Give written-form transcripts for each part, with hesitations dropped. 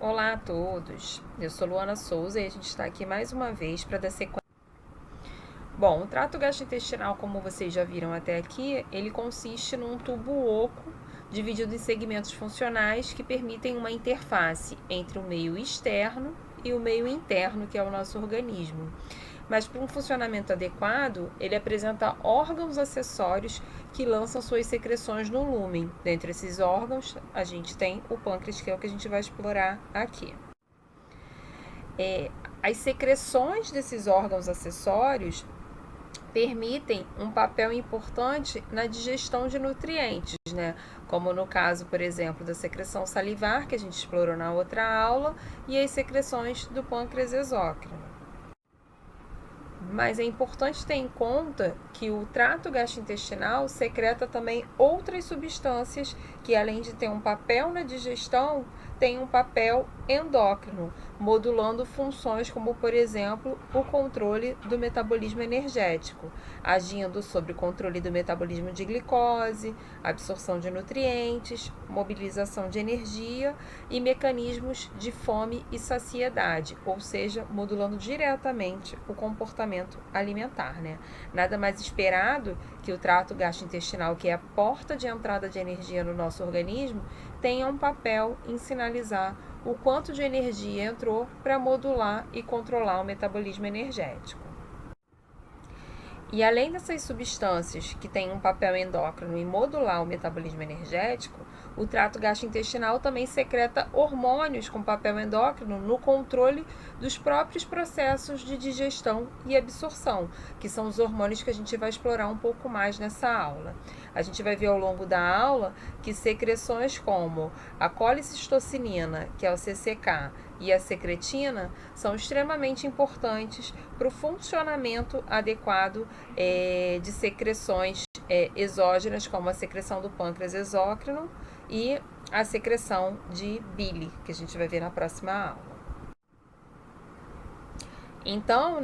Olá a todos, eu sou Luana Souza e a gente está aqui mais uma vez para dar sequência. Bom, o trato gastrointestinal, como vocês já viram até aqui, ele consiste num tubo oco dividido em segmentos funcionais que permitem uma interface entre o meio externo e o meio interno, que é o nosso organismo. Mas para um funcionamento adequado, ele apresenta órgãos acessórios que lançam suas secreções no lúmen. Dentre esses órgãos, a gente tem o pâncreas, que é o que a gente vai explorar aqui. As secreções desses órgãos acessórios permitem um papel importante na digestão de nutrientes, né? Como no caso, por exemplo, da secreção salivar, que a gente explorou na outra aula, e as secreções do pâncreas exócrino. Mas é importante ter em conta que o trato gastrointestinal secreta também outras substâncias que, além de ter um papel na digestão, tem um papel endócrino, modulando funções como, por exemplo, o controle do metabolismo energético, agindo sobre o controle do metabolismo de glicose, absorção de nutrientes, mobilização de energia e mecanismos de fome e saciedade, ou seja, modulando diretamente o comportamento alimentar, né? Nada mais esperado que o trato gastrointestinal, que é a porta de entrada de energia no nosso organismo, tenha um papel em sinalizar o quanto de energia entrou para modular e controlar o metabolismo energético. E além dessas substâncias que têm um papel endócrino em modular o metabolismo energético, o trato gastrointestinal também secreta hormônios com papel endócrino no controle dos próprios processos de digestão e absorção, que são os hormônios que a gente vai explorar um pouco mais nessa aula. A gente vai ver ao longo da aula que secreções como a colicistocinina, que é o CCK, e a secretina são extremamente importantes para o funcionamento adequado de secreções exógenas, como a secreção do pâncreas exócrino e a secreção de bile, que a gente vai ver na próxima aula. Então,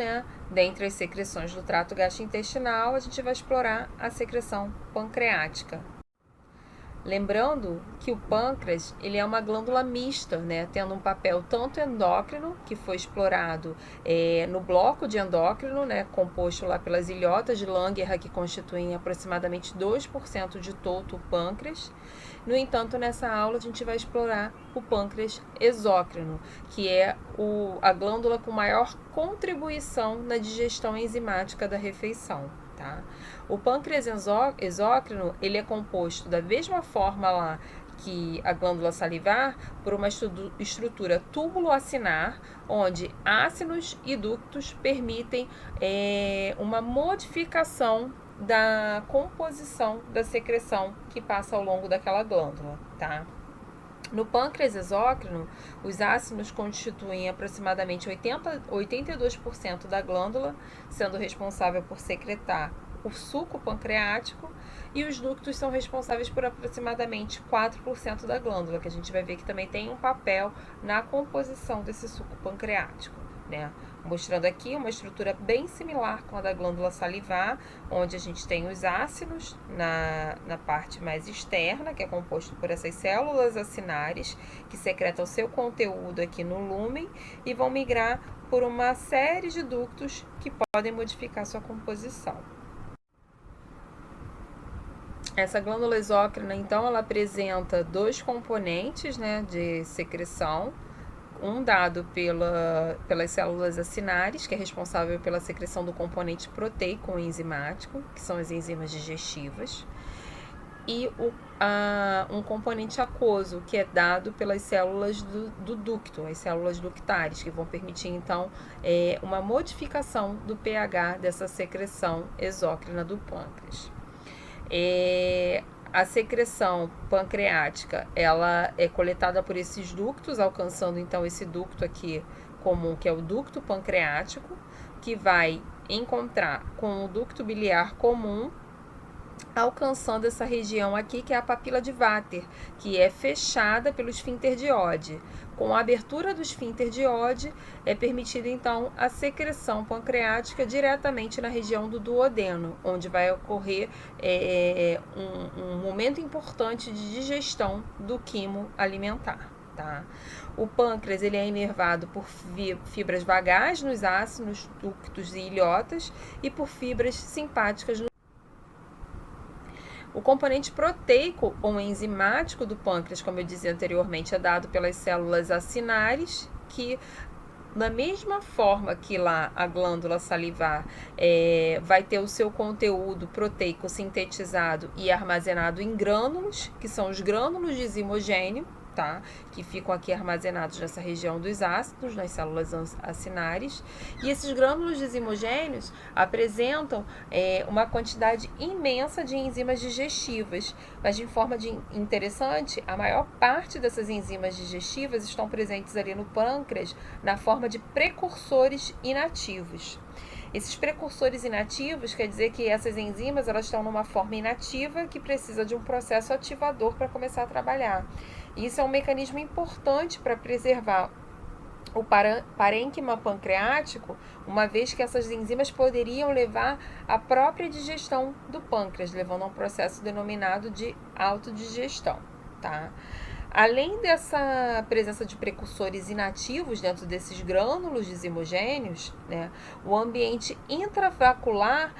dentre as secreções do trato gastrointestinal, a gente vai explorar a secreção pancreática. Lembrando que o pâncreas ele é uma glândula mista, tendo um papel tanto endócrino, que foi explorado no bloco de endócrino, composto lá pelas ilhotas de Langerhans, que constituem aproximadamente 2% de todo o pâncreas. No entanto, nessa aula a gente vai explorar o pâncreas exócrino, que é a glândula com maior contribuição na digestão enzimática da refeição. Tá? O pâncreas exócrino ele é composto da mesma forma lá que a glândula salivar por uma estrutura túbulo-acinar, onde ácinos e ductos permitem uma modificação da composição da secreção que passa ao longo daquela glândula, tá? No pâncreas exócrino, os ácidos constituem aproximadamente 82% da glândula, sendo responsável por secretar o suco pancreático, e os ductos são responsáveis por aproximadamente 4% da glândula, que a gente vai ver que também tem um papel na composição desse suco pancreático, mostrando aqui uma estrutura bem similar com a da glândula salivar, onde a gente tem os ácidos na parte mais externa, que é composto por essas células acinares, que secretam seu conteúdo aqui no lúmen e vão migrar por uma série de ductos que podem modificar sua composição. Essa glândula exócrina, então, ela apresenta dois componentes, de secreção, um dado pelas células acinares, que é responsável pela secreção do componente proteico enzimático, que são as enzimas digestivas, e um componente aquoso, que é dado pelas células do ducto, as células ductares, que vão permitir, então, uma modificação do pH dessa secreção exócrina do pâncreas. A secreção pancreática, ela é coletada por esses ductos, alcançando então esse ducto aqui comum, que é o ducto pancreático, que vai encontrar com o ducto biliar comum, alcançando essa região aqui, que é a papila de Vater, que é fechada pelo esfíncter de Oddi. Com a abertura do esfíncter de Oddi, é permitida, então, a secreção pancreática diretamente na região do duodeno, onde vai ocorrer um momento importante de digestão do quimo alimentar. tá? O pâncreas ele é inervado por fibras vagais nos ácidos, ductos e ilhotas e por fibras simpáticas. O componente proteico ou enzimático do pâncreas, como eu dizia anteriormente, é dado pelas células acinares, que da mesma forma que lá a glândula salivar vai ter o seu conteúdo proteico sintetizado e armazenado em grânulos, que são os grânulos de zimogênio, tá? Que ficam aqui armazenados nessa região dos ácidos, nas células acinares. E esses grânulos de zimogênios apresentam uma quantidade imensa de enzimas digestivas, mas de forma interessante, a maior parte dessas enzimas digestivas estão presentes ali no pâncreas na forma de precursores inativos. Esses precursores inativos quer dizer que essas enzimas elas estão numa forma inativa que precisa de um processo ativador para começar a trabalhar. Isso é um mecanismo importante para preservar o parênquima pancreático, uma vez que essas enzimas poderiam levar à própria digestão do pâncreas, levando a um processo denominado de autodigestão, tá? Além dessa presença de precursores inativos dentro desses grânulos de zimogênios, né, o ambiente intravascular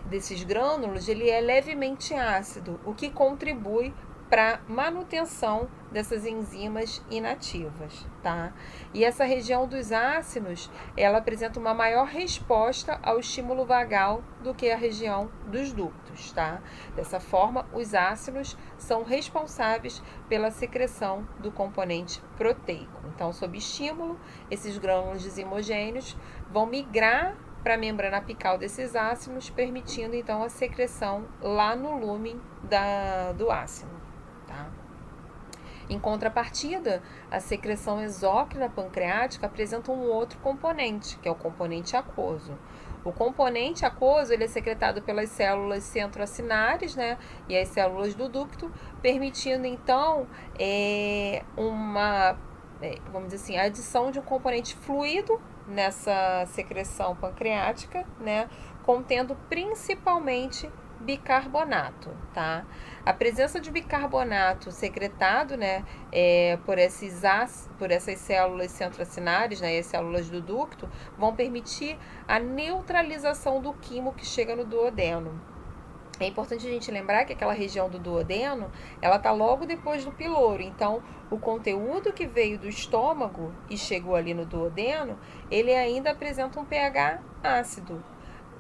desses grânulos ele é levemente ácido, o que contribui para manutenção dessas enzimas inativas, tá? E essa região dos ácidos, ela apresenta uma maior resposta ao estímulo vagal do que a região dos ductos, tá? Dessa forma, os ácidos são responsáveis pela secreção do componente proteico. Então, sob estímulo, esses grânulos de zimogênios vão migrar para a membrana apical desses ácidos, permitindo então a secreção lá no lúmen do ácido. Tá? Em contrapartida, a secreção exócrina pancreática apresenta um outro componente, que é o componente aquoso. O componente aquoso ele é secretado pelas células centroacinares, né, e as células do ducto, permitindo então vamos dizer assim, a adição de um componente fluido nessa secreção pancreática, né, contendo principalmente bicarbonato, tá? A presença de bicarbonato secretado, né, por essas células centroacinares, né, e as células do ducto, vão permitir a neutralização do quimo que chega no duodeno. É importante a gente lembrar que aquela região do duodeno, ela está logo depois do piloro. Então, o conteúdo que veio do estômago e chegou ali no duodeno, ele ainda apresenta um pH ácido.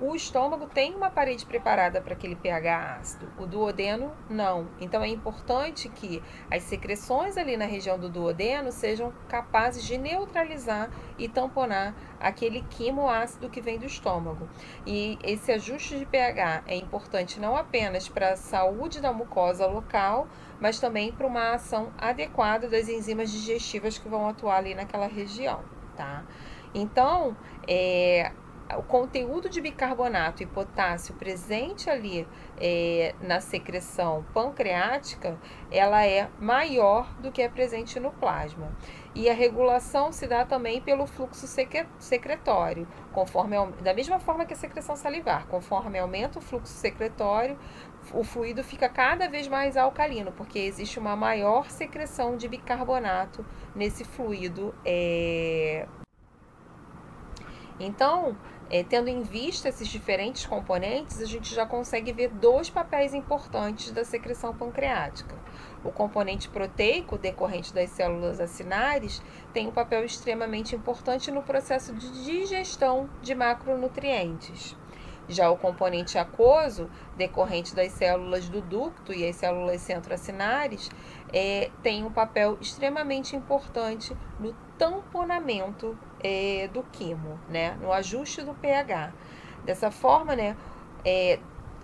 O estômago tem uma parede preparada para aquele pH ácido, o duodeno não. Então é importante que as secreções ali na região do duodeno sejam capazes de neutralizar e tamponar aquele quimo ácido que vem do estômago. E esse ajuste de pH é importante não apenas para a saúde da mucosa local, mas também para uma ação adequada das enzimas digestivas que vão atuar ali naquela região, tá? Então, o conteúdo de bicarbonato e potássio presente ali na secreção pancreática, ela é maior do que é presente no plasma. E a regulação se dá também pelo fluxo secretório, da mesma forma que a secreção salivar. Conforme aumenta o fluxo secretório, o fluido fica cada vez mais alcalino, porque existe uma maior secreção de bicarbonato nesse fluido. Então, tendo em vista esses diferentes componentes, a gente já consegue ver dois papéis importantes da secreção pancreática. O componente proteico, decorrente das células acinares, tem um papel extremamente importante no processo de digestão de macronutrientes. Já o componente aquoso, decorrente das células do ducto e as células centroacinares, tem um papel extremamente importante no tamponamento do quimo, né, no ajuste do pH. Dessa forma, né,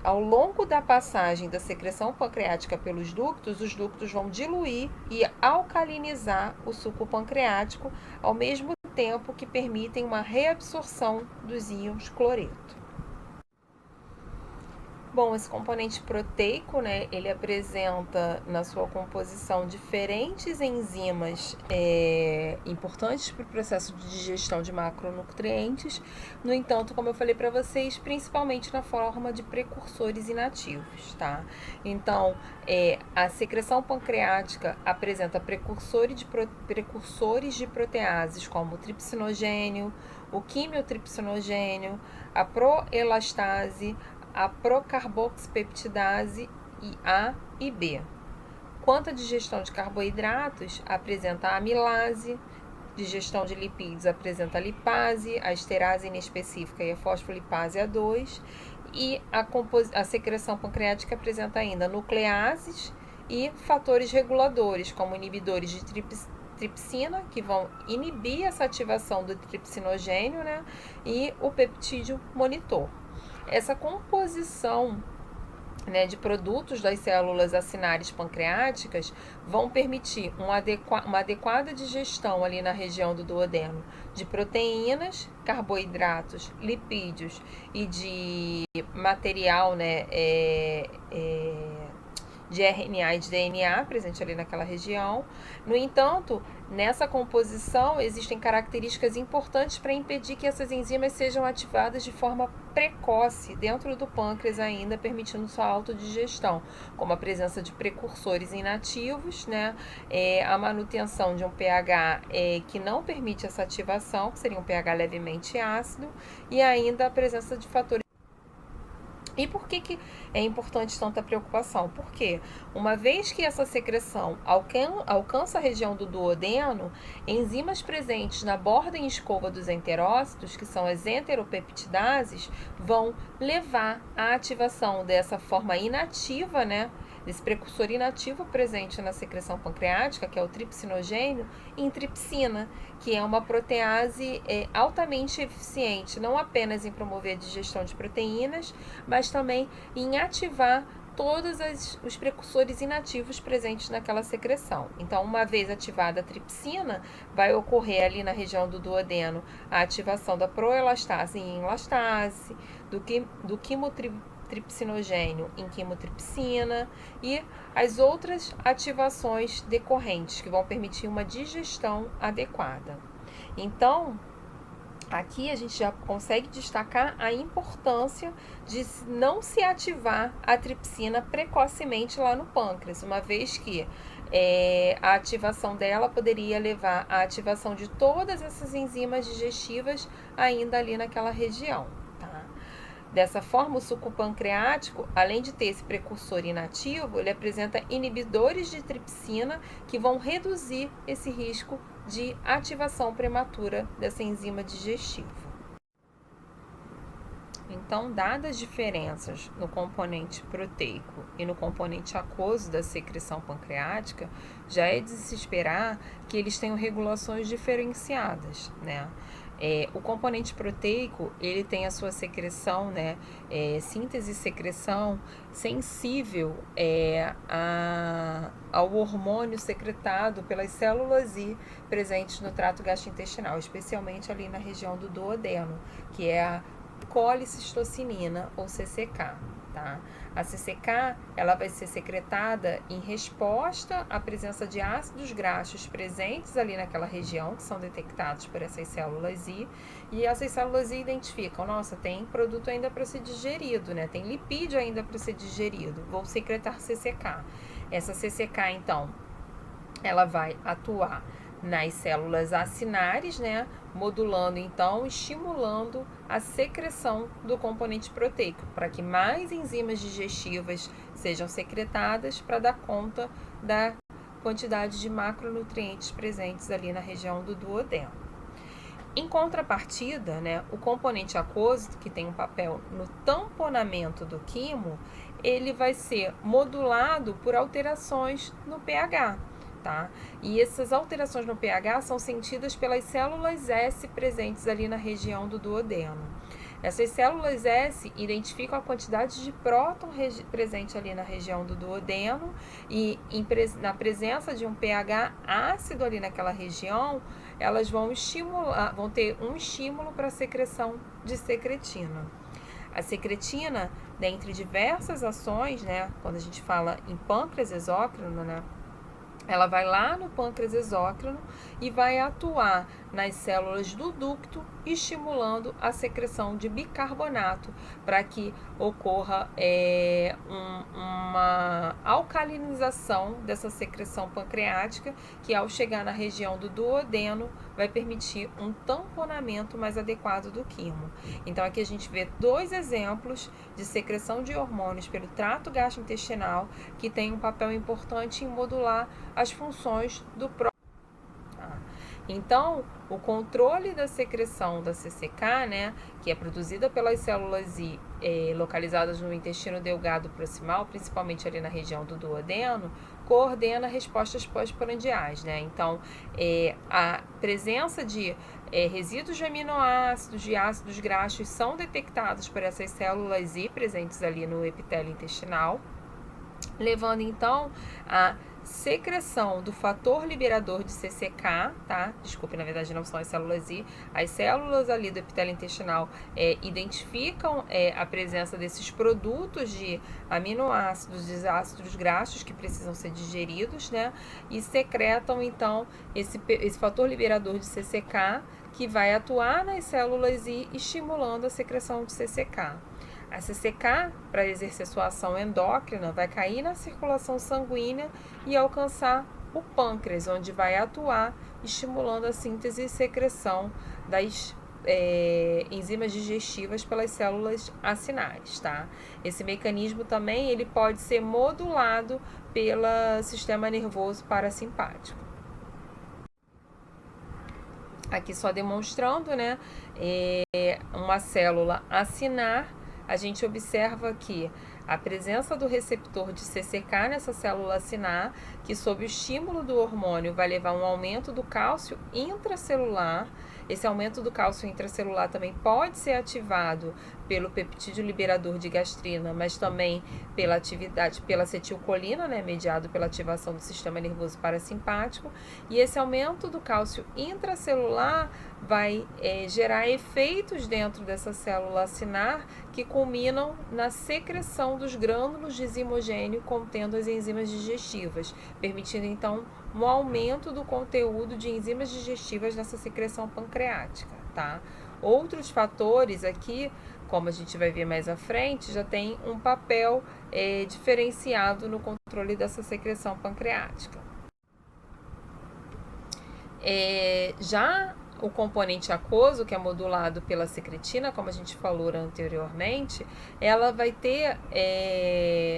ao longo da passagem da secreção pancreática pelos ductos, os ductos vão diluir e alcalinizar o suco pancreático, ao mesmo tempo que permitem uma reabsorção dos íons cloreto. Bom, esse componente proteico, né, ele apresenta na sua composição diferentes enzimas importantes para o processo de digestão de macronutrientes. No entanto, como eu falei para vocês, principalmente na forma de precursores inativos, tá? Então, a secreção pancreática apresenta precursores de proteases como o tripsinogênio, o quimiotripsinogênio, a proelastase, a procarboxipeptidase A e B. Quanto à digestão de carboidratos, apresenta a amilase, digestão de lipídios apresenta a lipase, a esterase inespecífica e a fosfolipase A2, e a secreção pancreática apresenta ainda nucleases e fatores reguladores, como inibidores de tripsina, que vão inibir essa ativação do tripsinogênio, né, e o peptídeo monitor. Essa composição, né, de produtos das células acinares pancreáticas vão permitir uma adequada digestão ali na região do duodeno de proteínas, carboidratos, lipídios e de material, né, de RNA e de DNA presente ali naquela região. No entanto, nessa composição existem características importantes para impedir que essas enzimas sejam ativadas de forma precoce dentro do pâncreas ainda, permitindo sua autodigestão, como a presença de precursores inativos, né, a manutenção de um pH que não permite essa ativação, que seria um pH levemente ácido, e ainda a presença de fatores. E por que é importante tanta preocupação? Porque uma vez que essa secreção alcança a região do duodeno, enzimas presentes na borda e escova dos enterócitos, que são as enteropeptidases, vão levar à ativação dessa forma inativa, né, desse precursor inativo presente na secreção pancreática, que é o tripsinogênio, em tripsina, que é uma protease altamente eficiente, não apenas em promover a digestão de proteínas, mas também em ativar todos os precursores inativos presentes naquela secreção. Então, uma vez ativada a tripsina, vai ocorrer ali na região do duodeno a ativação da proelastase em elastase, do quimotripsinogênio em quimotripsina e as outras ativações decorrentes que vão permitir uma digestão adequada. Então, aqui a gente já consegue destacar a importância de não se ativar a tripsina precocemente lá no pâncreas, uma vez que a ativação dela poderia levar à ativação de todas essas enzimas digestivas ainda ali naquela região. Tá? Dessa forma, o suco pancreático, além de ter esse precursor inativo, ele apresenta inibidores de tripsina que vão reduzir esse risco de ativação prematura dessa enzima digestiva. Então, dadas as diferenças no componente proteico e no componente aquoso da secreção pancreática, já é de se esperar que eles tenham regulações diferenciadas, né? O componente proteico, ele tem a sua secreção, né, síntese e secreção sensível ao hormônio secretado pelas células I presentes no trato gastrointestinal, especialmente ali na região do duodeno, que é a colicistocinina ou CCK. Tá? A CCK ela vai ser secretada em resposta à presença de ácidos graxos presentes ali naquela região, que são detectados por essas células I, e essas células I identificam, nossa, tem produto ainda para ser digerido, né? Tem lipídio ainda para ser digerido, vou secretar CCK. Essa CCK, então, ela vai atuar nas células acinares, né, modulando então, estimulando a secreção do componente proteico, para que mais enzimas digestivas sejam secretadas para dar conta da quantidade de macronutrientes presentes ali na região do duodeno. Em contrapartida, né, o componente aquoso, que tem um papel no tamponamento do quimo, ele vai ser modulado por alterações no pH. Tá? E essas alterações no pH são sentidas pelas células S presentes ali na região do duodeno. Essas células S identificam a quantidade de próton presente ali na região do duodeno e na presença de um pH ácido ali naquela região, elas vão ter um estímulo para a secreção de secretina. A secretina dentre diversas ações, né, quando a gente fala em pâncreas exócrino, né, ela vai lá no pâncreas exócrino e vai atuar nas células do ducto, estimulando a secreção de bicarbonato para que ocorra uma alcalinização dessa secreção pancreática, que ao chegar na região do duodeno vai permitir um tamponamento mais adequado do quimo. Então aqui a gente vê dois exemplos de secreção de hormônios pelo trato gastrointestinal que tem um papel importante em modular as funções do próprio. Então, o controle da secreção da CCK, né, que é produzida pelas células I localizadas no intestino delgado proximal, principalmente ali na região do duodeno, coordena respostas pós-prandiais, né? Então, a presença de resíduos de aminoácidos, de ácidos graxos são detectados por essas células I presentes ali no epitélio intestinal, levando então a secreção do fator liberador de CCK, tá? Desculpe, na verdade não são as células I. As células ali do epitélio intestinal identificam a presença desses produtos de aminoácidos, de ácidos graxos que precisam ser digeridos, né? E secretam então esse fator liberador de CCK, que vai atuar nas células I, estimulando a secreção de CCK. A CCK, para exercer sua ação endócrina, vai cair na circulação sanguínea e alcançar o pâncreas, onde vai atuar estimulando a síntese e secreção das enzimas digestivas pelas células acinares, tá? Esse mecanismo também ele pode ser modulado pelo sistema nervoso parasimpático. Aqui só demonstrando, né, uma célula acinar. A gente observa que a presença do receptor de CCK nessa célula acinar, que sob o estímulo do hormônio vai levar a um aumento do cálcio intracelular. Esse aumento do cálcio intracelular também pode ser ativado pelo peptídeo liberador de gastrina, mas também pela atividade, pela acetilcolina, né, mediado pela ativação do sistema nervoso parasimpático. E esse aumento do cálcio intracelular vai gerar efeitos dentro dessa célula acinar que culminam na secreção dos grânulos de zimogênio contendo as enzimas digestivas, permitindo então um aumento do conteúdo de enzimas digestivas nessa secreção pancreática, tá? Outros fatores aqui, como a gente vai ver mais à frente, já tem um papel diferenciado no controle dessa secreção pancreática. Já o componente aquoso, que é modulado pela secretina, como a gente falou anteriormente, ela vai ter,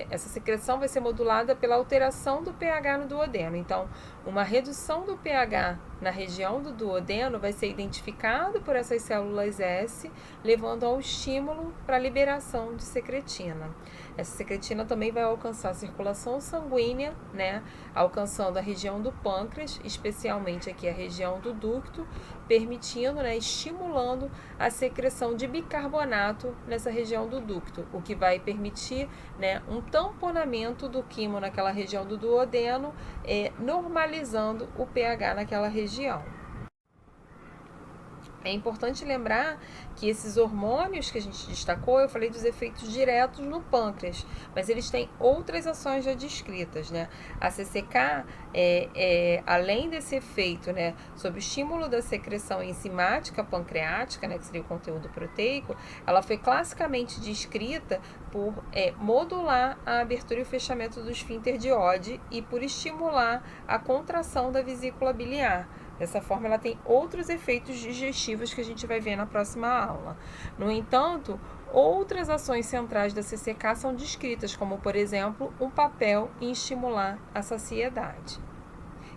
essa secreção vai ser modulada pela alteração do pH no duodeno. Então, uma redução do pH na região do duodeno vai ser identificado por essas células S, levando ao estímulo para a liberação de secretina. Essa secretina também vai alcançar a circulação sanguínea, né, alcançando a região do pâncreas, especialmente aqui a região do ducto, permitindo, né, estimulando a secreção de bicarbonato nessa região do ducto, o que vai permitir, né, um tamponamento do quimo naquela região do duodeno, normalizando o pH naquela região. É importante lembrar que esses hormônios que a gente destacou, eu falei dos efeitos diretos no pâncreas, mas eles têm outras ações já descritas, né? A CCK, além desse efeito, né, sob o estímulo da secreção enzimática pancreática, né, que seria o conteúdo proteico, ela foi classicamente descrita por modular a abertura e o fechamento do esfíncter de Oddi e por estimular a contração da vesícula biliar. Dessa forma, ela tem outros efeitos digestivos que a gente vai ver na próxima aula. No entanto, outras ações centrais da CCK são descritas, como, por exemplo, um papel em estimular a saciedade.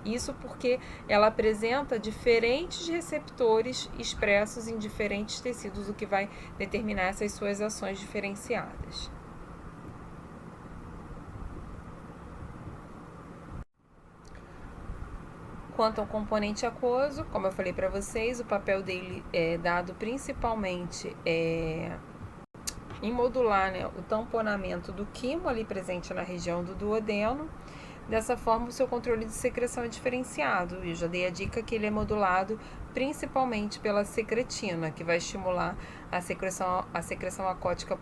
Isso porque ela apresenta diferentes receptores expressos em diferentes tecidos, o que vai determinar essas suas ações diferenciadas. Quanto ao componente aquoso, como eu falei para vocês, o papel dele é dado principalmente em modular, né, o tamponamento do quimo ali presente na região do duodeno. Dessa forma, o seu controle de secreção é diferenciado. Eu já dei a dica que ele é modulado principalmente pela secretina, que vai estimular a secreção aquótica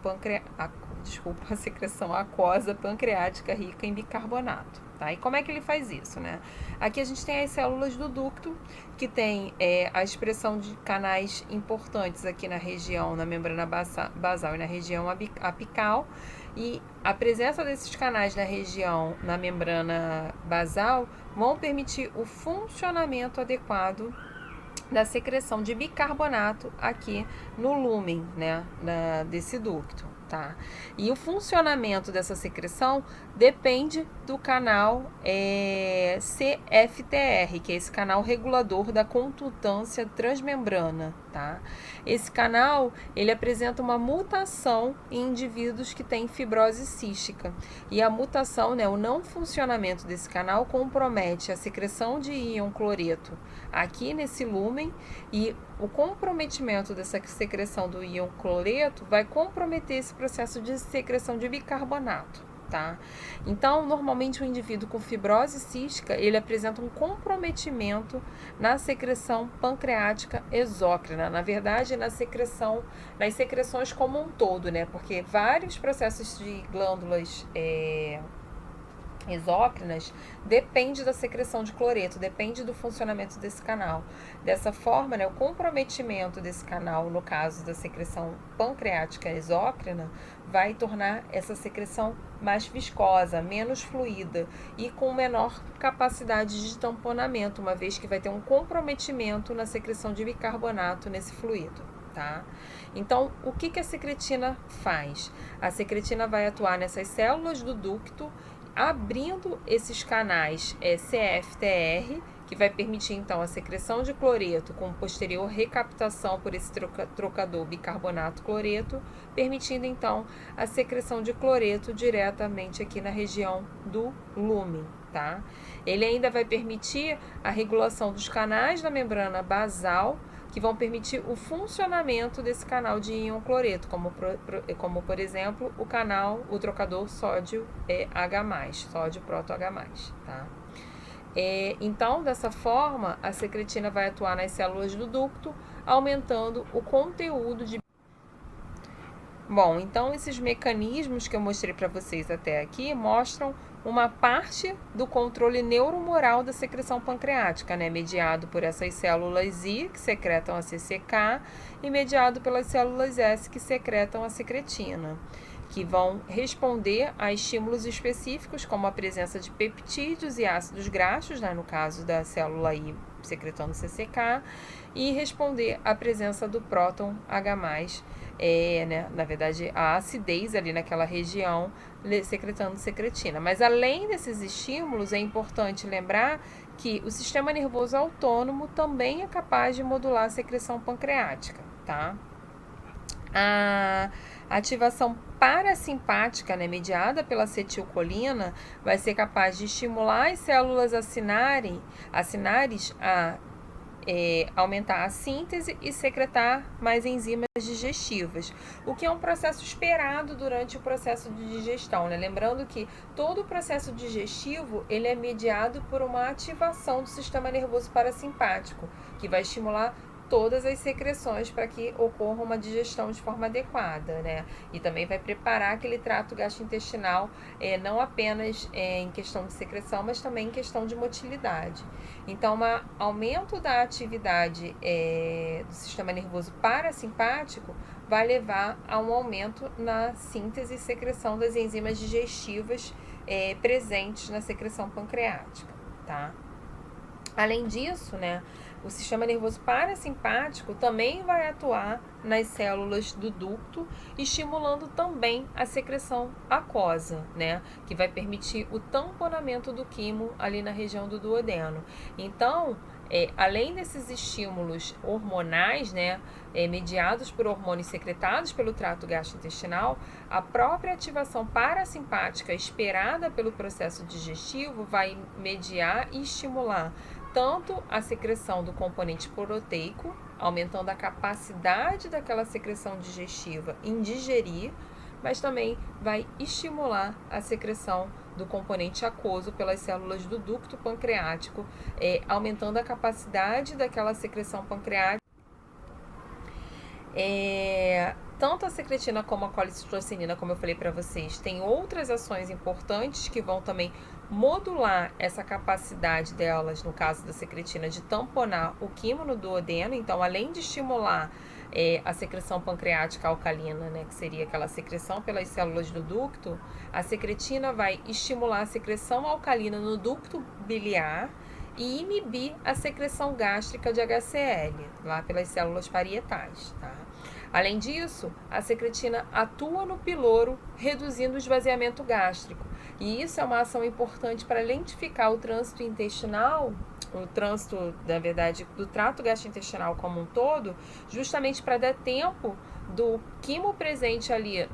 a secreção aquosa pancreática rica em bicarbonato. Tá? E como é que ele faz isso, né? Aqui a gente tem as células do ducto, que tem a expressão de canais importantes aqui na região, na membrana basal e na região apical, e a presença desses canais na região, na membrana basal, vão permitir o funcionamento adequado da secreção de bicarbonato aqui no lúmen, né, desse ducto, tá? E o funcionamento dessa secreção depende do canal CFTR, que é esse canal regulador da condutância transmembrana, tá? Esse canal, ele apresenta uma mutação em indivíduos que têm fibrose cística. E a mutação, né, o não funcionamento desse canal compromete a secreção de íon cloreto aqui nesse lúmen, e o comprometimento dessa secreção do íon cloreto vai comprometer esse processo de secreção de bicarbonato, tá? Então, normalmente o indivíduo com fibrose cística, ele apresenta um comprometimento na secreção pancreática exócrina, na verdade, nas secreções como um todo, né? Porque vários processos de glândulas exócrinas depende da secreção de cloreto, depende do funcionamento desse canal. Dessa forma, né, o comprometimento desse canal, no caso da secreção pancreática exócrina, vai tornar essa secreção mais viscosa, menos fluida e com menor capacidade de tamponamento, uma vez que vai ter um comprometimento na secreção de bicarbonato nesse fluido. Tá? Então, o que a secretina faz? A secretina vai atuar nessas células do ducto, abrindo esses canais CFTR, que vai permitir então a secreção de cloreto com posterior recaptação por esse trocador bicarbonato-cloreto, permitindo então a secreção de cloreto diretamente aqui na região do lúmen. Tá? Ele ainda vai permitir a regulação dos canais da membrana basal, que vão permitir o funcionamento desse canal de íon cloreto, como por exemplo o trocador sódio H+, sódio proto H+, tá? Então, dessa forma, a secretina vai atuar nas células do ducto, aumentando o conteúdo de... Bom, então esses mecanismos que eu mostrei para vocês até aqui mostram uma parte do controle neuromoral da secreção pancreática, né? Mediado por essas células I, que secretam a CCK, e mediado pelas células S, que secretam a secretina, que vão responder a estímulos específicos, como a presença de peptídeos e ácidos graxos, né? No caso da célula I secretando CCK, e responder à presença do próton H+, né? Na verdade, a acidez ali naquela região, secretando secretina. Mas além desses estímulos, é importante lembrar que o sistema nervoso autônomo também é capaz de modular a secreção pancreática, tá? A ativação parasimpática, né, mediada pela acetilcolina, vai ser capaz de estimular as células acinares a aumentar a síntese e secretar mais enzimas digestivas, o que é um processo esperado durante o processo de digestão, né? Lembrando que todo o processo digestivo, ele é mediado por uma ativação do sistema nervoso parasimpático, que vai estimular todas as secreções para que ocorra uma digestão de forma adequada, né? E também vai preparar aquele trato gastrointestinal, não apenas em questão de secreção, mas também em questão de motilidade. Então, um aumento da atividade do sistema nervoso parasimpático vai levar a um aumento na síntese e secreção das enzimas digestivas presentes na secreção pancreática, tá? Além disso, né, o sistema nervoso parasimpático também vai atuar nas células do ducto, estimulando também a secreção aquosa, né, que vai permitir o tamponamento do quimo ali na região do duodeno. Então, além desses estímulos hormonais, né, mediados por hormônios secretados pelo trato gastrointestinal, a própria ativação parasimpática esperada pelo processo digestivo vai mediar e estimular tanto a secreção do componente proteico, aumentando a capacidade daquela secreção digestiva em digerir, mas também vai estimular a secreção do componente aquoso pelas células do ducto pancreático, aumentando a capacidade daquela secreção pancreática. Tanto a secretina como a colicitocinina, como eu falei para vocês, tem outras ações importantes que vão também modular essa capacidade delas, no caso da secretina, de tamponar o quimo no duodeno. Então, além de estimular a secreção pancreática alcalina, né, que seria aquela secreção pelas células do ducto, a secretina vai estimular a secreção alcalina no ducto biliar e inibir a secreção gástrica de HCl, lá pelas células parietais, tá? Além disso, a secretina atua no piloro, reduzindo o esvaziamento gástrico. E isso é uma ação importante para lentificar o trânsito intestinal, o trânsito, na verdade, do trato gastrointestinal como um todo, justamente para dar tempo do quimo presente ali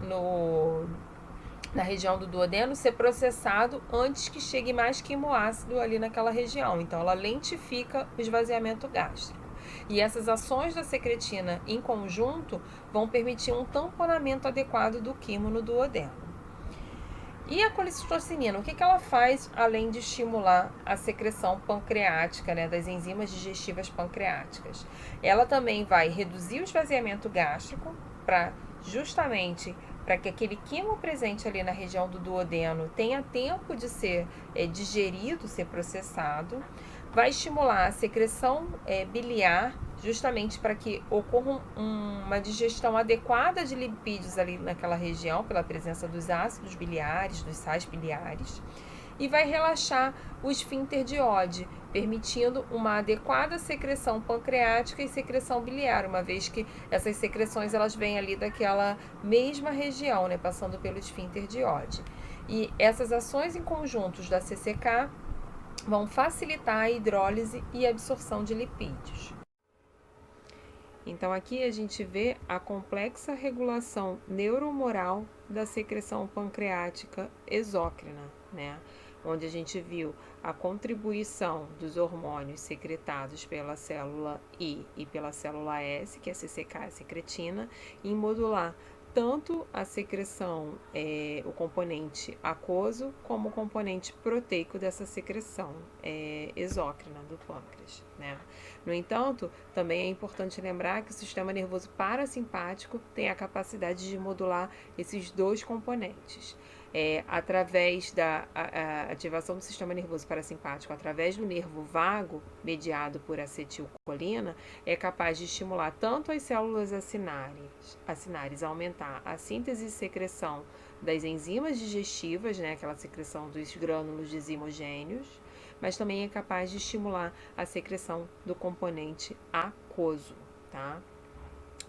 na região do duodeno ser processado antes que chegue mais quimoácido ali naquela região. Então, ela lentifica o esvaziamento gástrico. E essas ações da secretina em conjunto vão permitir um tamponamento adequado do quimo no duodeno. E a colicistocinina, o que ela faz além de estimular a secreção pancreática, né, das enzimas digestivas pancreáticas? Ela também vai reduzir o esvaziamento gástrico justamente para que aquele quimo presente ali na região do duodeno tenha tempo de ser digerido, ser processado. Vai estimular a secreção biliar, justamente para que ocorra uma digestão adequada de lipídios ali naquela região, pela presença dos ácidos biliares, dos sais biliares. E vai relaxar o esfíncter de Oddi, permitindo uma adequada secreção pancreática e secreção biliar, uma vez que essas secreções elas vêm ali daquela mesma região, né, passando pelo esfíncter de Oddi. E essas ações em conjuntos da CCK vão facilitar a hidrólise e a absorção de lipídios. Então, aqui a gente vê a complexa regulação neuromoral da secreção pancreática exócrina, né? Onde a gente viu a contribuição dos hormônios secretados pela célula I e pela célula S, que é a CCK, a secretina, em modular tanto a secreção, o componente aquoso, como o componente proteico dessa secreção exócrina do pâncreas, né? No entanto, também é importante lembrar que o sistema nervoso parasimpático tem a capacidade de modular esses dois componentes. Através da ativação do sistema nervoso parasimpático, através do nervo vago, mediado por acetilcolina, é capaz de estimular tanto as células acinares a aumentar a síntese e secreção das enzimas digestivas, né, aquela secreção dos grânulos desimogêneos, mas também é capaz de estimular a secreção do componente aquoso, tá?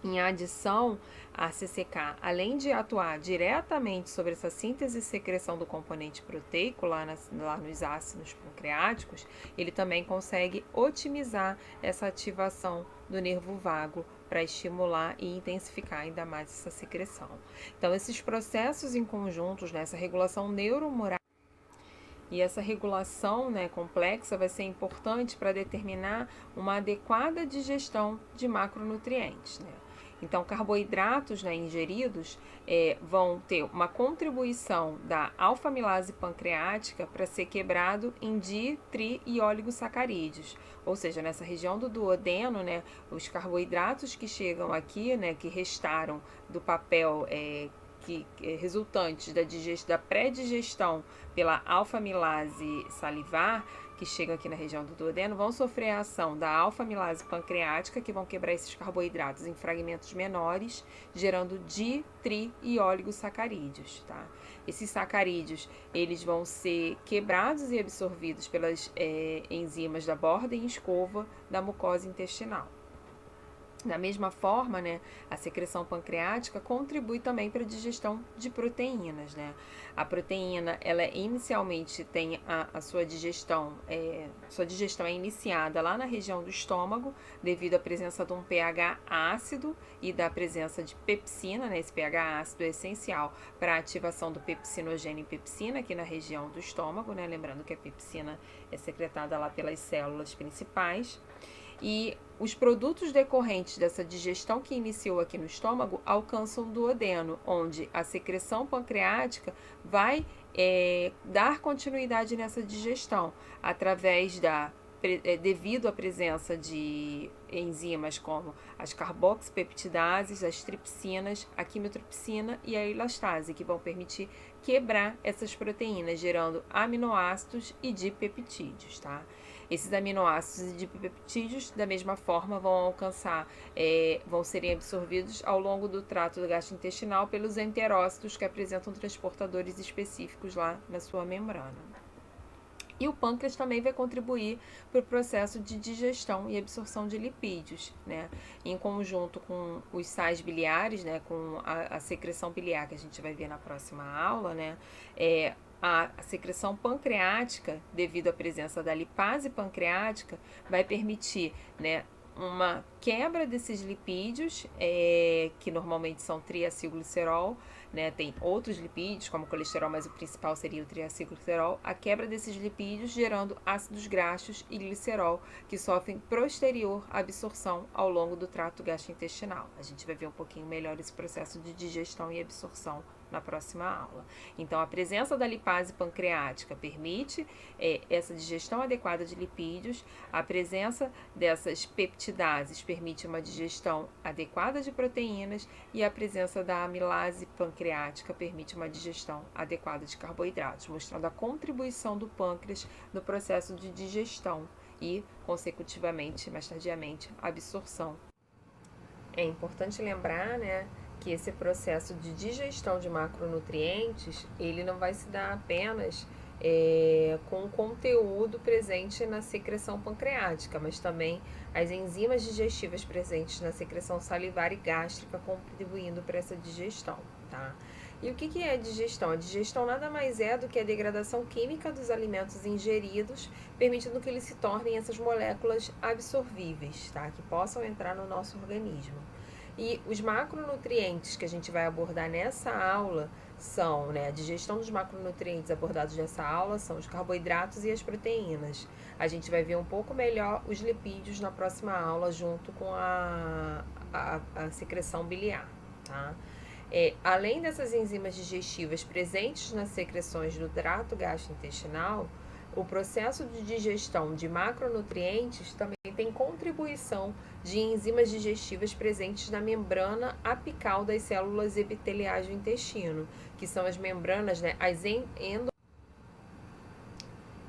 Em adição, a CCK, além de atuar diretamente sobre essa síntese e secreção do componente proteico lá nos ácidos pancreáticos, ele também consegue otimizar essa ativação do nervo vago para estimular e intensificar ainda mais essa secreção. Então, esses processos em conjuntos, né, essa regulação neuromoral e essa regulação, né, complexa vai ser importante para determinar uma adequada digestão de macronutrientes, né? Então, carboidratos, né, ingeridos vão ter uma contribuição da alfa-amilase pancreática para ser quebrado em di, tri e oligosacarídeos. Ou seja, nessa região do duodeno, né, os carboidratos que chegam aqui, né, que restaram do papel resultantes da pré-digestão pela alfa-amilase salivar, que chegam aqui na região do duodeno, vão sofrer a ação da alfa-amilase pancreática, que vão quebrar esses carboidratos em fragmentos menores, gerando di, tri e oligosacarídeos, tá? Esses sacarídeos, eles vão ser quebrados e absorvidos pelas enzimas da borda e escova da mucosa intestinal. Da mesma forma, né, a secreção pancreática contribui também para a digestão de proteínas, né? A proteína, ela inicialmente tem a sua digestão é iniciada lá na região do estômago, devido à presença de um pH ácido e da presença de pepsina, né? Esse pH ácido é essencial para a ativação do pepsinogênio e pepsina aqui na região do estômago, né? Lembrando que a pepsina é secretada lá pelas células principais. E os produtos decorrentes dessa digestão que iniciou aqui no estômago alcançam o duodeno, onde a secreção pancreática vai dar continuidade nessa digestão através da devido à presença de enzimas como as carboxipeptidases, as tripsinas, a quimiotropicina e a elastase, que vão permitir quebrar essas proteínas, gerando aminoácidos e dipeptídeos, tá? Esses aminoácidos e dipeptídeos, da mesma forma, vão serem absorvidos ao longo do trato gastrointestinal pelos enterócitos que apresentam transportadores específicos lá na sua membrana. E o pâncreas também vai contribuir para o processo de digestão e absorção de lipídios, né? Em conjunto com os sais biliares, né? Com a secreção biliar que a gente vai ver na próxima aula, né? A secreção pancreática, devido à presença da lipase pancreática, vai permitir, né, uma quebra desses lipídios, que normalmente são triacilglicerol, né? Tem outros lipídios, como o colesterol, mas o principal seria o triacilglicerol. A quebra desses lipídios gerando ácidos graxos e glicerol, que sofrem posterior absorção ao longo do trato gastrointestinal. A gente vai ver um pouquinho melhor esse processo de digestão e absorção na próxima aula. Então, a presença da lipase pancreática permite essa digestão adequada de lipídios, a presença dessas peptidases permite uma digestão adequada de proteínas e a presença da amilase pancreática permite uma digestão adequada de carboidratos, mostrando a contribuição do pâncreas no processo de digestão e, consecutivamente, mais tardiamente, absorção. É importante lembrar, né, que esse processo de digestão de macronutrientes, ele não vai se dar apenas com o conteúdo presente na secreção pancreática, mas também as enzimas digestivas presentes na secreção salivar e gástrica contribuindo para essa digestão, tá? E o que é a digestão? A digestão nada mais é do que a degradação química dos alimentos ingeridos, permitindo que eles se tornem essas moléculas absorvíveis, tá? Que possam entrar no nosso organismo. E os macronutrientes que a gente vai abordar nessa aula são, né, a digestão dos macronutrientes abordados nessa aula são os carboidratos e as proteínas. A gente vai ver um pouco melhor os lipídios na próxima aula, junto com a secreção biliar, tá? Além dessas enzimas digestivas presentes nas secreções do trato gastrointestinal, o processo de digestão de macronutrientes também tem contribuição de enzimas digestivas presentes na membrana apical das células epiteliais do intestino, que são as membranas, né, as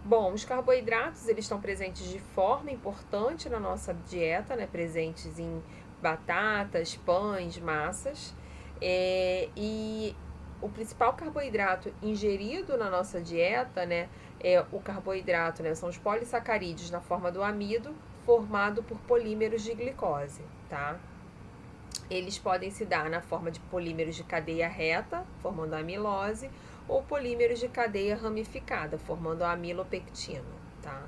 Bom, os carboidratos, eles estão presentes de forma importante na nossa dieta, né, presentes em batatas, pães, massas, e o principal carboidrato ingerido na nossa dieta, né, é o carboidrato, né, são os polissacarídeos na forma do amido, formado por polímeros de glicose, tá? Eles podem se dar na forma de polímeros de cadeia reta, formando a amilose, ou polímeros de cadeia ramificada, formando a amilopectina, tá?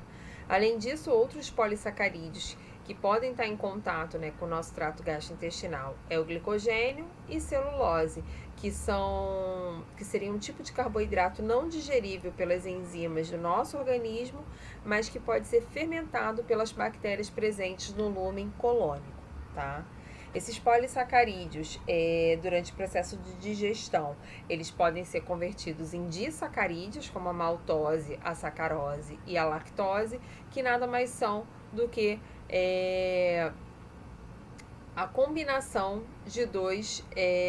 Além disso, outros polissacarídeos que podem estar em contato, né, com o nosso trato gastrointestinal é o glicogênio e celulose, que seria um tipo de carboidrato não digerível pelas enzimas do nosso organismo, mas que pode ser fermentado pelas bactérias presentes no lúmen colônico, tá? Esses polissacarídeos, durante o processo de digestão, eles podem ser convertidos em disacarídeos, como a maltose, a sacarose e a lactose, que nada mais são do que a combinação de dois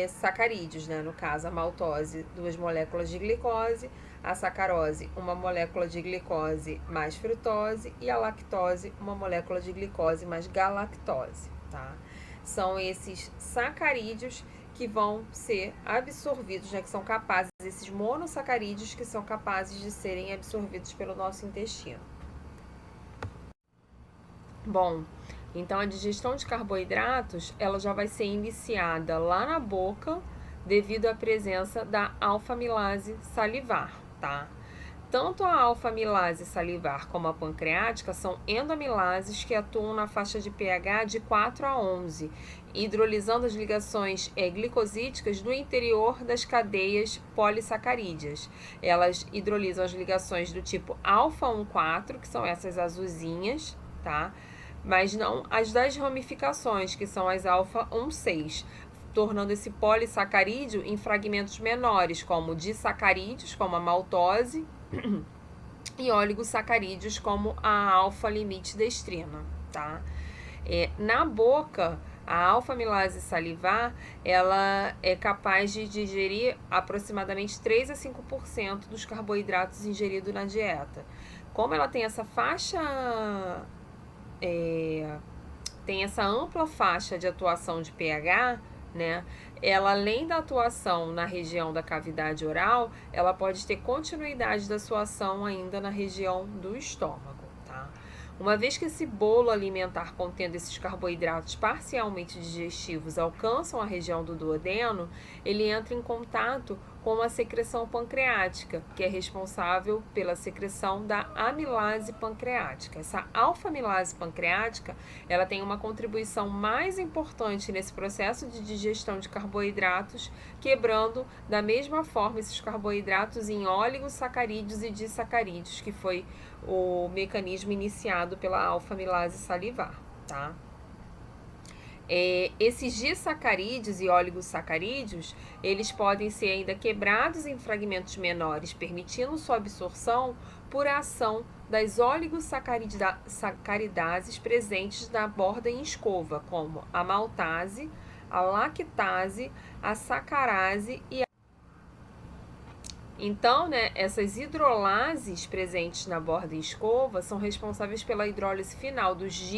sacarídeos, né? No caso, a maltose, duas moléculas de glicose, a sacarose, uma molécula de glicose mais frutose, e a lactose, uma molécula de glicose mais galactose, tá? São esses sacarídeos que vão ser absorvidos, né? Que são capazes, esses monossacarídeos que são capazes de serem absorvidos pelo nosso intestino. Bom, então a digestão de carboidratos, ela já vai ser iniciada lá na boca devido à presença da alfa-amilase salivar, tá? Tanto a alfa-amilase salivar como a pancreática são endoamilases que atuam na faixa de pH de 4 a 11, hidrolisando as ligações glicosídicas do interior das cadeias polissacarídeas. Elas hidrolisam as ligações do tipo alfa-1,4, que são essas azulzinhas, tá? Mas não as das ramificações, que são as alfa-1,6, tornando esse polissacarídeo em fragmentos menores, como disacarídeos, como a maltose e oligosacarídeos como a alfa-limitidestrina, tá? Na boca, a alfa-amilase salivar, ela é capaz de digerir aproximadamente 3 a 5% dos carboidratos ingeridos na dieta. Como ela tem essa faixa, tem essa ampla faixa de atuação de pH, né? Ela, além da atuação na região da cavidade oral, ela pode ter continuidade da sua ação ainda na região do estômago, tá? Uma vez que esse bolo alimentar contendo esses carboidratos parcialmente digestivos alcançam a região do duodeno, ele entra em contato com a secreção pancreática, que é responsável pela secreção da amilase pancreática. Essa alfa-amilase pancreática, ela tem uma contribuição mais importante nesse processo de digestão de carboidratos, quebrando da mesma forma esses carboidratos em oligosacarídeos e disacarídeos, que foi o mecanismo iniciado pela alfa-amilase salivar, tá? Esses disacarídeos e oligosacarídeos, eles podem ser ainda quebrados em fragmentos menores, permitindo sua absorção por ação das oligosacaridases presentes na borda em escova, como a maltase, a lactase, a sacarase e a... Então, né, essas hidrolases presentes na borda em escova são responsáveis pela hidrólise final dos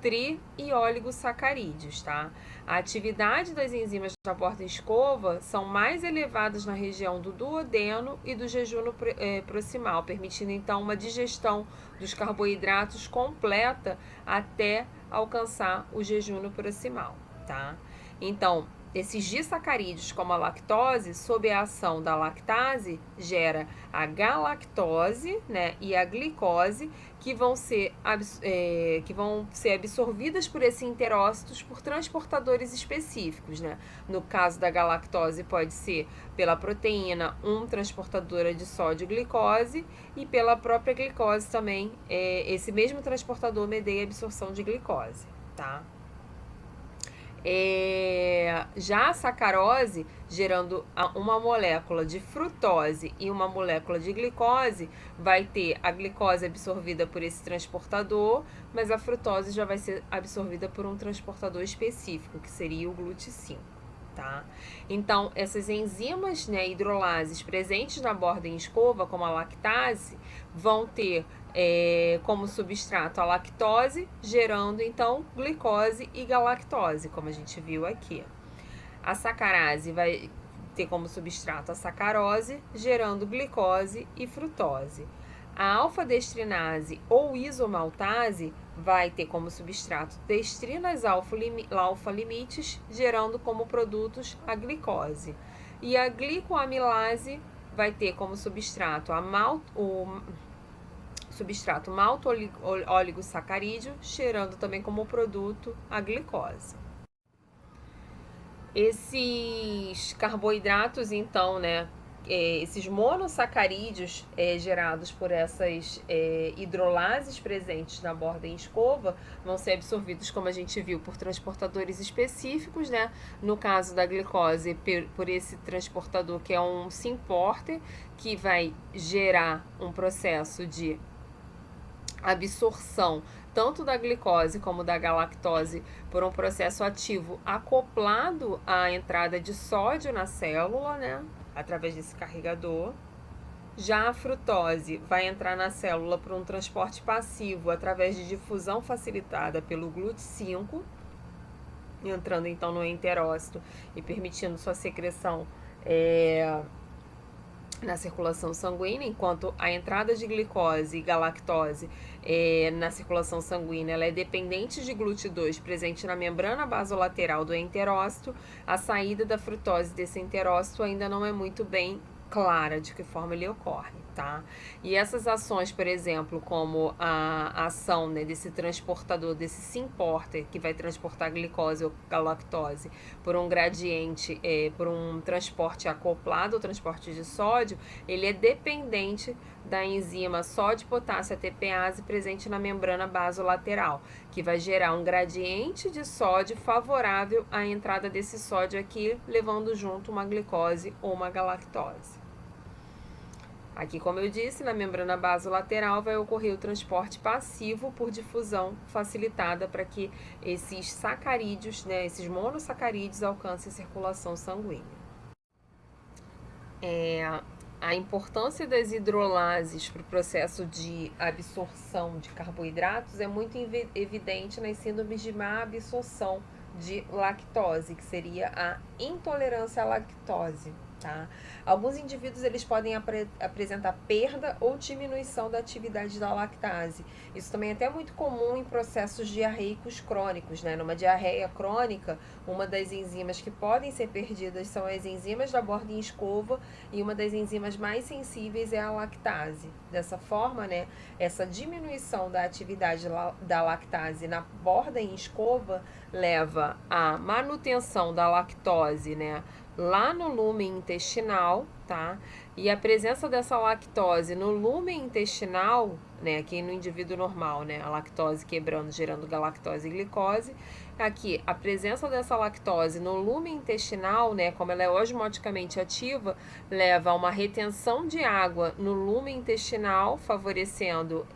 tri e oligosacarídeos, tá? A atividade das enzimas da borda em escova são mais elevadas na região do duodeno e do jejum proximal, permitindo então uma digestão dos carboidratos completa até alcançar o jejum proximal, tá? Então, esses disacarídeos, como a lactose, sob a ação da lactase, gera a galactose, né, e a glicose, que vão ser absorvidas por esses enterócitos por transportadores específicos, né? No caso da galactose, pode ser pela proteína, transportadora de sódio glicose, e pela própria glicose também, esse mesmo transportador medeia a absorção de glicose, tá? Já a sacarose, gerando uma molécula de frutose e uma molécula de glicose, vai ter a glicose absorvida por esse transportador, mas a frutose já vai ser absorvida por um transportador específico, que seria o GLUT5. Tá? Então, essas enzimas, né, hidrolases presentes na borda em escova, como a lactase, vão ter como substrato a lactose, gerando então glicose e galactose, como a gente viu aqui. A sacarase vai ter como substrato a sacarose, gerando glicose e frutose. A alfa-destrinase ou isomaltase vai ter como substrato destrinas alfa-limites, gerando como produtos a glicose. E a glicoamilase vai ter como substrato substrato malto-oligosacarídeo, gerando também como produto a glicose. Esses carboidratos, então, né, esses monossacarídeos gerados por essas hidrolases presentes na borda em escova vão ser absorvidos, como a gente viu, por transportadores específicos, né? No caso da glicose, por esse transportador que é um symporter, que vai gerar um processo de absorção tanto da glicose como da galactose por um processo ativo acoplado à entrada de sódio na célula, né, através desse carregador. Já a frutose vai entrar na célula por um transporte passivo através de difusão facilitada pelo GLUT5, entrando então no enterócito e permitindo sua secreção na circulação sanguínea, enquanto a entrada de glicose e galactose na circulação sanguínea ela é dependente de GLUT2 presente na membrana basolateral do enterócito. A saída da frutose desse enterócito ainda não é muito bem clara de que forma ele ocorre, tá? E essas ações, por exemplo, como a ação, né, desse transportador, desse symporter, que vai transportar glicose ou galactose por um gradiente, por um transporte acoplado ao transporte de sódio, ele é dependente da enzima sódio-potássio ATPase presente na membrana basolateral, que vai gerar um gradiente de sódio favorável à entrada desse sódio aqui, levando junto uma glicose ou uma galactose. Aqui, como eu disse, na membrana basolateral vai ocorrer o transporte passivo por difusão facilitada para que esses sacarídeos, né, esses monossacarídeos alcancem a circulação sanguínea. A importância das hidrolases para o processo de absorção de carboidratos é muito evidente nas síndromes de má absorção de lactose, que seria a intolerância à lactose. Tá? Alguns indivíduos eles podem apresentar perda ou diminuição da atividade da lactase. Isso também é até muito comum em processos diarreicos crônicos, né? Numa diarreia crônica, uma das enzimas que podem ser perdidas são as enzimas da borda em escova e uma das enzimas mais sensíveis é a lactase. Dessa forma, né, essa diminuição da atividade da lactase na borda em escova leva à manutenção da lactose, né, lá no lúmen intestinal, tá? E a presença dessa lactose no lúmen intestinal, né, aqui no indivíduo normal, né, a lactose quebrando, gerando galactose e glicose. Aqui, a presença dessa lactose no lúmen intestinal, né, como ela é osmoticamente ativa, leva a uma retenção de água no lúmen intestinal, favorecendo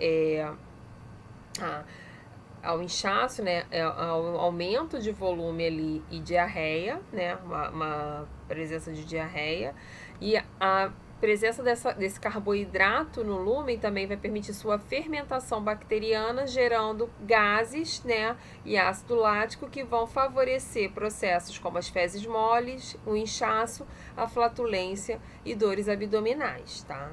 ao inchaço, né, ao aumento de volume ali e diarreia, né, uma presença de diarreia, e a presença desse carboidrato no lúmen também vai permitir sua fermentação bacteriana, gerando gases, né, e ácido lático que vão favorecer processos como as fezes moles, o inchaço, a flatulência e dores abdominais, tá?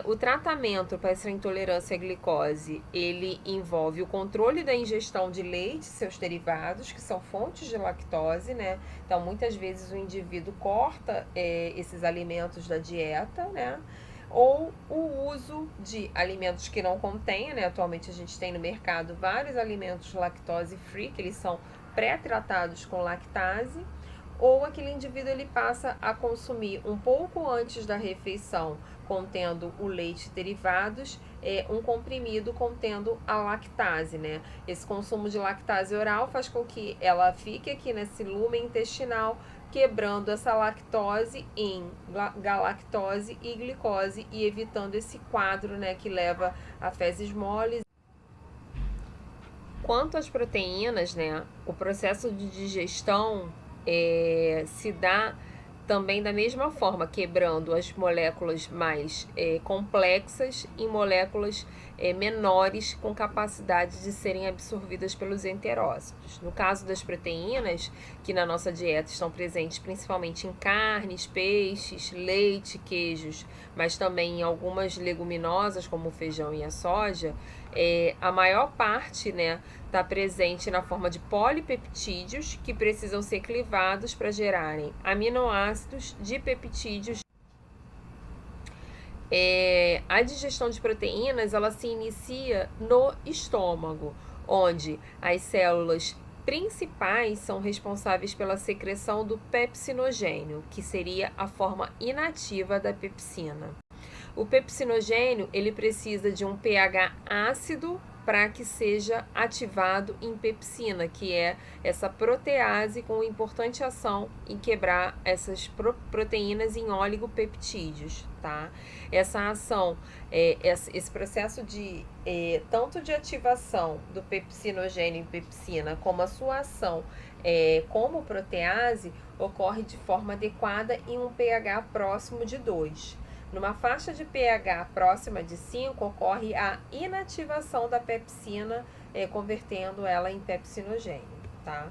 O tratamento para essa intolerância à glicose, ele envolve o controle da ingestão de leite e seus derivados, que são fontes de lactose, né? Então, muitas vezes o indivíduo corta esses alimentos da dieta, né? Ou o uso de alimentos que não contêm, né? Atualmente a gente tem no mercado vários alimentos lactose free, que eles são pré-tratados com lactase, ou aquele indivíduo ele passa a consumir um pouco antes da refeição, contendo o leite e derivados, um comprimido contendo a lactase, né? Esse consumo de lactase oral faz com que ela fique aqui nesse lúmen intestinal, quebrando essa lactose em galactose e glicose e evitando esse quadro, né, que leva a fezes moles. Quanto às proteínas, né, o processo de digestão se dá também da mesma forma, quebrando as moléculas mais complexas em moléculas menores com capacidade de serem absorvidas pelos enterócitos. No caso das proteínas, que na nossa dieta estão presentes principalmente em carnes, peixes, leite, queijos, mas também em algumas leguminosas como o feijão e a soja, a maior parte, né, está presente na forma de polipeptídeos que precisam ser clivados para gerarem aminoácidos dipeptídeos. A digestão de proteínas ela se inicia no estômago, onde as células principais são responsáveis pela secreção do pepsinogênio, que seria a forma inativa da pepsina. O pepsinogênio ele precisa de um pH ácido para que seja ativado em pepsina, que é essa protease com importante ação em quebrar essas proteínas em oligopeptídeos, tá? Essa ação, esse processo de tanto de ativação do pepsinogênio em pepsina, como a sua ação como protease, ocorre de forma adequada em um pH próximo de 2. Numa faixa de pH próxima de 5, ocorre a inativação da pepsina, convertendo ela em pepsinogênio, tá?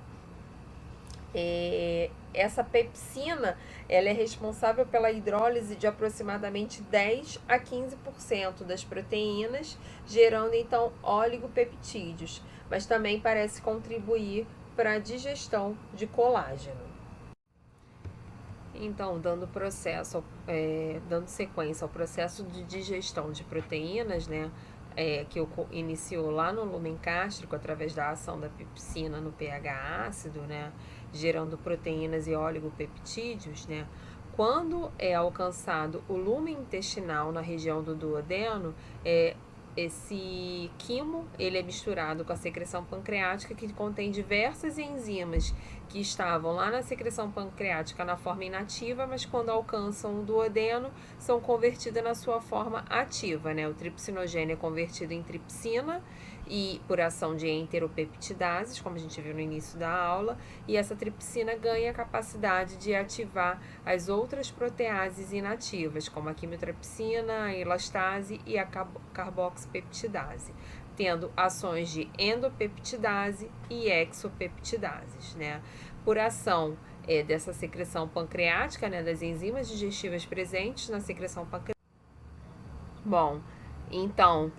Essa pepsina ela é responsável pela hidrólise de aproximadamente 10 a 15% das proteínas, gerando então oligopeptídeos, mas também parece contribuir para a digestão de colágeno. Então, dando sequência ao processo de digestão de proteínas, né, que iniciou lá no lúmen gástrico através da ação da pepsina no pH ácido, né, gerando proteínas e oligopeptídeos, né, quando é alcançado o lúmen intestinal na região do duodeno, esse quimo, ele é misturado com a secreção pancreática, que contém diversas enzimas que estavam lá na secreção pancreática na forma inativa, mas quando alcançam o duodeno, são convertidas na sua forma ativa, né? O tripsinogênio é convertido em tripsina e por ação de enteropeptidases, como a gente viu no início da aula, e essa tripsina ganha a capacidade de ativar as outras proteases inativas, como a quimiotripsina, a elastase e a carboxipeptidase, tendo ações de endopeptidase e exopeptidases, né? Por ação dessa secreção pancreática, né, das enzimas digestivas presentes na secreção pancreática. Bom, então,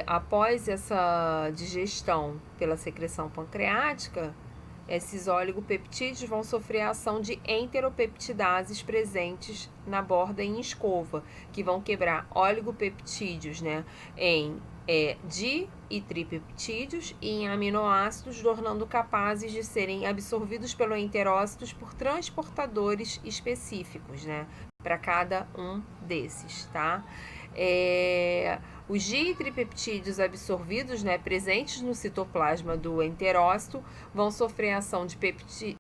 após essa digestão pela secreção pancreática, esses oligopeptídeos vão sofrer a ação de enteropeptidases presentes na borda em escova, que vão quebrar oligopeptídeos, né, em di e tripeptídeos e em aminoácidos, tornando capazes de serem absorvidos pelo enterócitos por transportadores específicos, né, para cada um desses, tá? Os ditripeptídeos absorvidos, né, presentes no citoplasma do enterócito, vão sofrer a ação de peptídeos.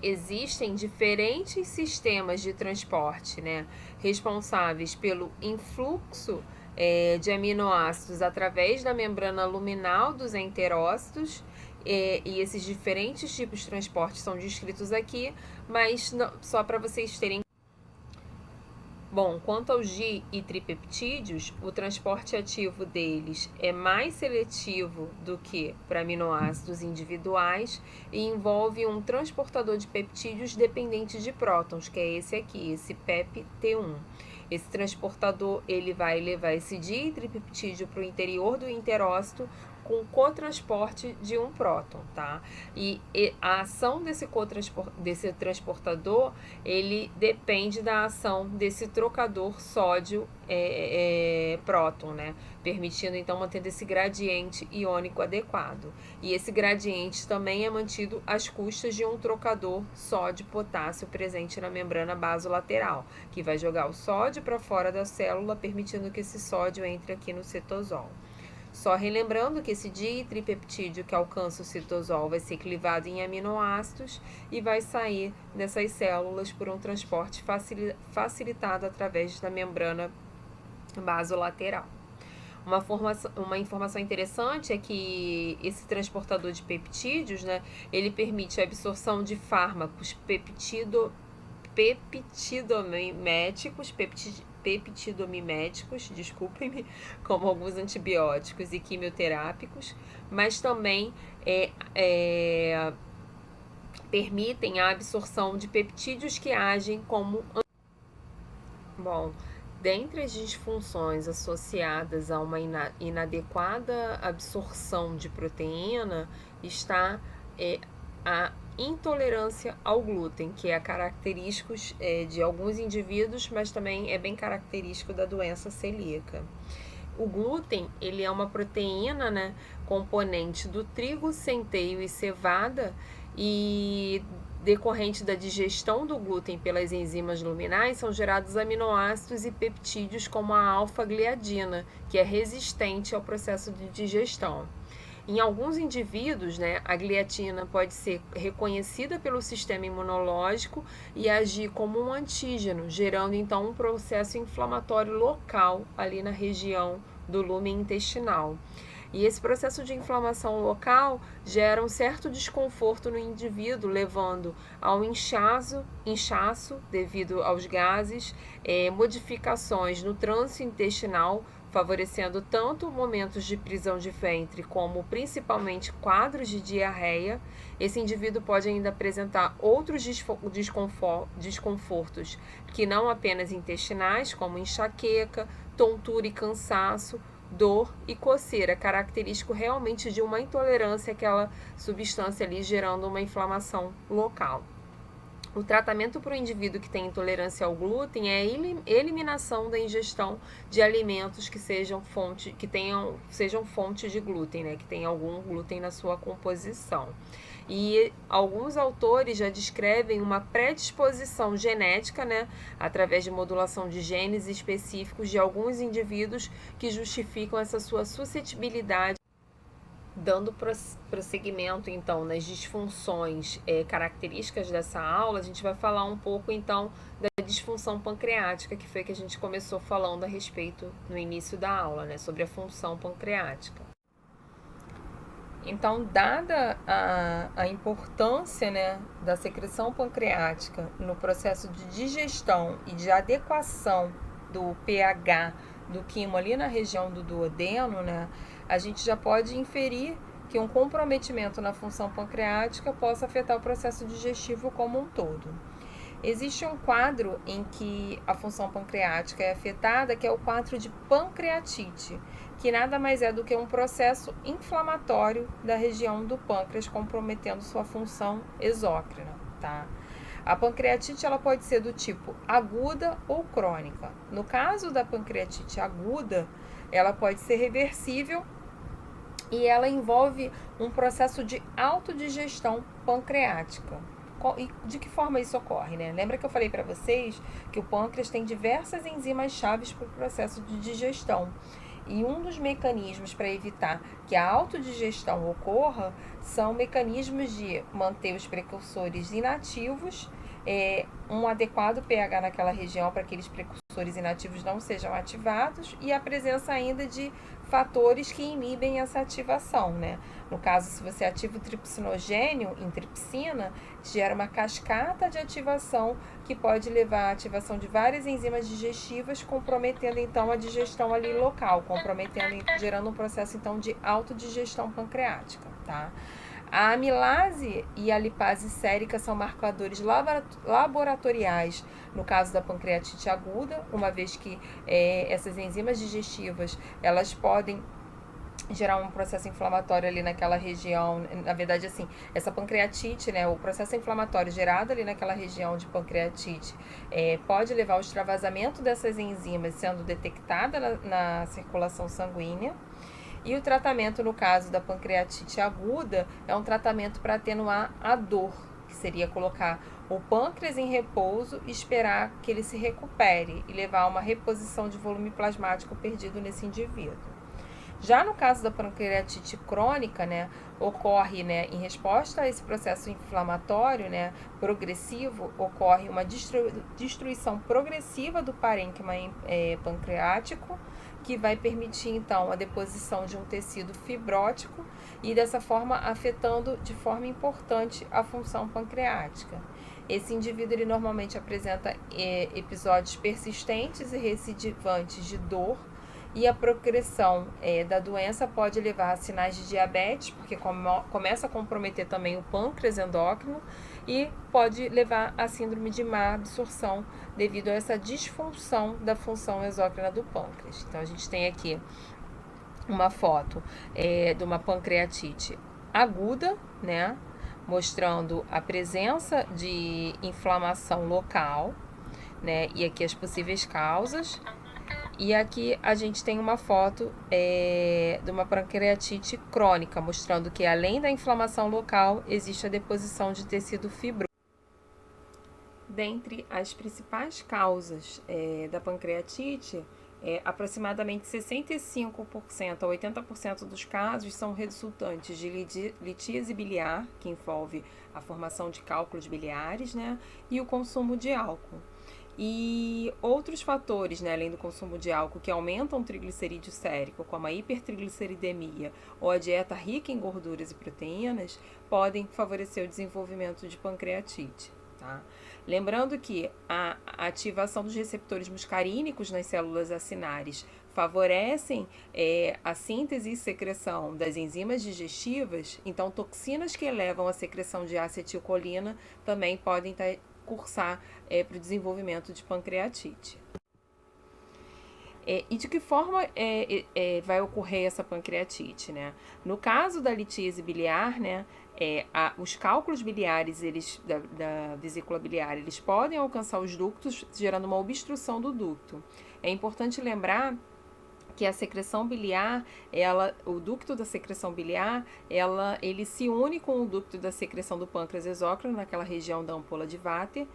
Existem diferentes sistemas de transporte, né, responsáveis pelo influxo de aminoácidos através da membrana luminal dos enterócitos. E esses diferentes tipos de transporte são descritos aqui, mas só para vocês terem. Bom, quanto aos di e tripeptídeos, o transporte ativo deles é mais seletivo do que para aminoácidos individuais e envolve um transportador de peptídeos dependente de prótons, que é esse aqui, esse PEP-T1. Esse transportador ele vai levar esse di e tripeptídeo para o interior do enterócito com cotransporte de um próton, tá? E a ação desse transportador, ele depende da ação desse trocador sódio próton, né? Permitindo então manter esse gradiente iônico adequado. E esse gradiente também é mantido às custas de um trocador sódio-potássio presente na membrana basolateral, que vai jogar o sódio para fora da célula, permitindo que esse sódio entre aqui no citosol. Só relembrando que esse ditripeptídeo que alcança o citosol vai ser clivado em aminoácidos e vai sair dessas células por um transporte facilitado através da membrana basolateral. Uma informação interessante é que esse transportador de peptídeos, né, ele permite a absorção de fármacos peptidomiméticos, desculpem-me, como alguns antibióticos e quimioterápicos, mas também permitem a absorção de peptídeos que agem como... Bom, dentre as disfunções associadas a uma inadequada absorção de proteína está a intolerância ao glúten, que é característico de alguns indivíduos, mas também é bem característico da doença celíaca. O glúten, ele é uma proteína, né, componente do trigo, centeio e cevada, e decorrente da digestão do glúten pelas enzimas luminais, são gerados aminoácidos e peptídeos como a alfa-gliadina, que é resistente ao processo de digestão. Em alguns indivíduos, né, a gliatina pode ser reconhecida pelo sistema imunológico e agir como um antígeno, gerando então um processo inflamatório local ali na região do lúmen intestinal. E esse processo de inflamação local gera um certo desconforto no indivíduo, levando ao inchaço devido aos gases, modificações no trânsito intestinal, favorecendo tanto momentos de prisão de ventre como principalmente quadros de diarreia. Esse indivíduo pode ainda apresentar outros desconfortos que não apenas intestinais, como enxaqueca, tontura e cansaço, dor e coceira, característico realmente de uma intolerância àquela substância ali, gerando uma inflamação local. O tratamento para o indivíduo que tem intolerância ao glúten é a eliminação da ingestão de alimentos que sejam fonte de glúten, né, que tenham algum glúten na sua composição. E alguns autores já descrevem uma predisposição genética, né, através de modulação de genes específicos de alguns indivíduos que justificam essa sua suscetibilidade. Dando prosseguimento, então, nas disfunções características dessa aula, a gente vai falar um pouco, então, da disfunção pancreática, que foi que a gente começou falando a respeito no início da aula, né, sobre a função pancreática. Então, dada a importância, né, da secreção pancreática no processo de digestão e de adequação do pH do quimo ali na região do duodeno, né, a gente já pode inferir que um comprometimento na função pancreática possa afetar o processo digestivo como um todo. Existe um quadro em que a função pancreática é afetada, que é o quadro de pancreatite, que nada mais é do que um processo inflamatório da região do pâncreas, comprometendo sua função exócrina, tá? A pancreatite ela pode ser do tipo aguda ou crônica. No caso da pancreatite aguda, ela pode ser reversível e ela envolve um processo de autodigestão pancreática. E de que forma isso ocorre, né? Lembra que eu falei para vocês que o pâncreas tem diversas enzimas chaves para o processo de digestão. E um dos mecanismos para evitar que a autodigestão ocorra são mecanismos de manter os precursores inativos, um adequado pH naquela região para que aqueles precursores inativos não sejam ativados e a presença ainda de fatores que inibem essa ativação, né? No caso, se você ativa o tripsinogênio em tripsina, gera uma cascata de ativação que pode levar à ativação de várias enzimas digestivas, comprometendo então a digestão ali local, gerando um processo então de autodigestão pancreática, tá? A amilase e a lipase sérica são marcadores laboratoriais no caso da pancreatite aguda, uma vez que essas enzimas digestivas elas podem gerar um processo inflamatório ali naquela região. Na verdade, assim, essa pancreatite, né, o processo inflamatório gerado ali naquela região de pancreatite pode levar ao extravasamento dessas enzimas sendo detectada na circulação sanguínea. E o tratamento, no caso da pancreatite aguda, é um tratamento para atenuar a dor, que seria colocar o pâncreas em repouso e esperar que ele se recupere e levar a uma reposição de volume plasmático perdido nesse indivíduo. Já no caso da pancreatite crônica, né, ocorre, né, em resposta a esse processo inflamatório, né, progressivo, ocorre uma destruição progressiva do parênquima pancreático, que vai permitir, então, a deposição de um tecido fibrótico e, dessa forma, afetando de forma importante a função pancreática. Esse indivíduo, ele normalmente apresenta episódios persistentes e recidivantes de dor, e a progressão da doença pode levar a sinais de diabetes, porque começa a comprometer também o pâncreas endócrino, e pode levar a síndrome de má absorção devido a essa disfunção da função exócrina do pâncreas. Então, a gente tem aqui uma foto de uma pancreatite aguda, né, mostrando a presença de inflamação local, né, e aqui as possíveis causas. E aqui a gente tem uma foto de uma pancreatite crônica, mostrando que além da inflamação local, existe a deposição de tecido fibroso. Dentre as principais causas da pancreatite, aproximadamente 65% a 80% dos casos são resultantes de litíase biliar, que envolve a formação de cálculos biliares, né, e o consumo de álcool. E outros fatores, né, além do consumo de álcool, que aumentam o triglicerídeo sérico, como a hipertrigliceridemia ou a dieta rica em gorduras e proteínas, podem favorecer o desenvolvimento de pancreatite. Tá? Lembrando que a ativação dos receptores muscarínicos nas células acinares favorecem a síntese e secreção das enzimas digestivas, então toxinas que elevam a secreção de acetilcolina também podem cursar para o desenvolvimento de pancreatite. E de que forma vai ocorrer essa pancreatite, né? No caso da litíase biliar, né, os cálculos biliares da vesícula biliar, eles podem alcançar os ductos, gerando uma obstrução do ducto. É importante lembrar que a secreção biliar, o ducto da secreção biliar, ele se une com o ducto da secreção do pâncreas exócrino, naquela região da ampola de Vater,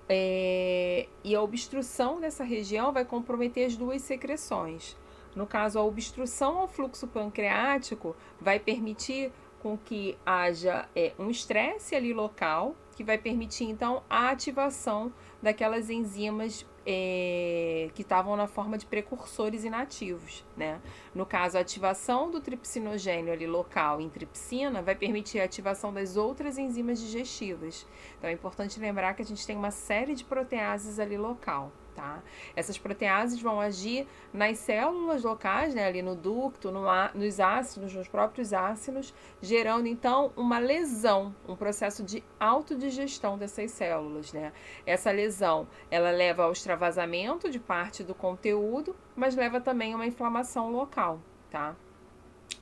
e a obstrução dessa região vai comprometer as duas secreções. No caso, a obstrução ao fluxo pancreático vai permitir com que haja um estresse ali local, que vai permitir então a ativação daquelas enzimas que estavam na forma de precursores inativos, né? No caso, a ativação do tripsinogênio ali local em tripsina vai permitir a ativação das outras enzimas digestivas. Então é importante lembrar que a gente tem uma série de proteases ali local. Tá? Essas proteases vão agir nas células locais, né, ali no ducto, nos ácidos, nos próprios ácidos, gerando então uma lesão, um processo de autodigestão dessas células, né? Essa lesão, ela leva ao extravasamento de parte do conteúdo, mas leva também a uma inflamação local, tá?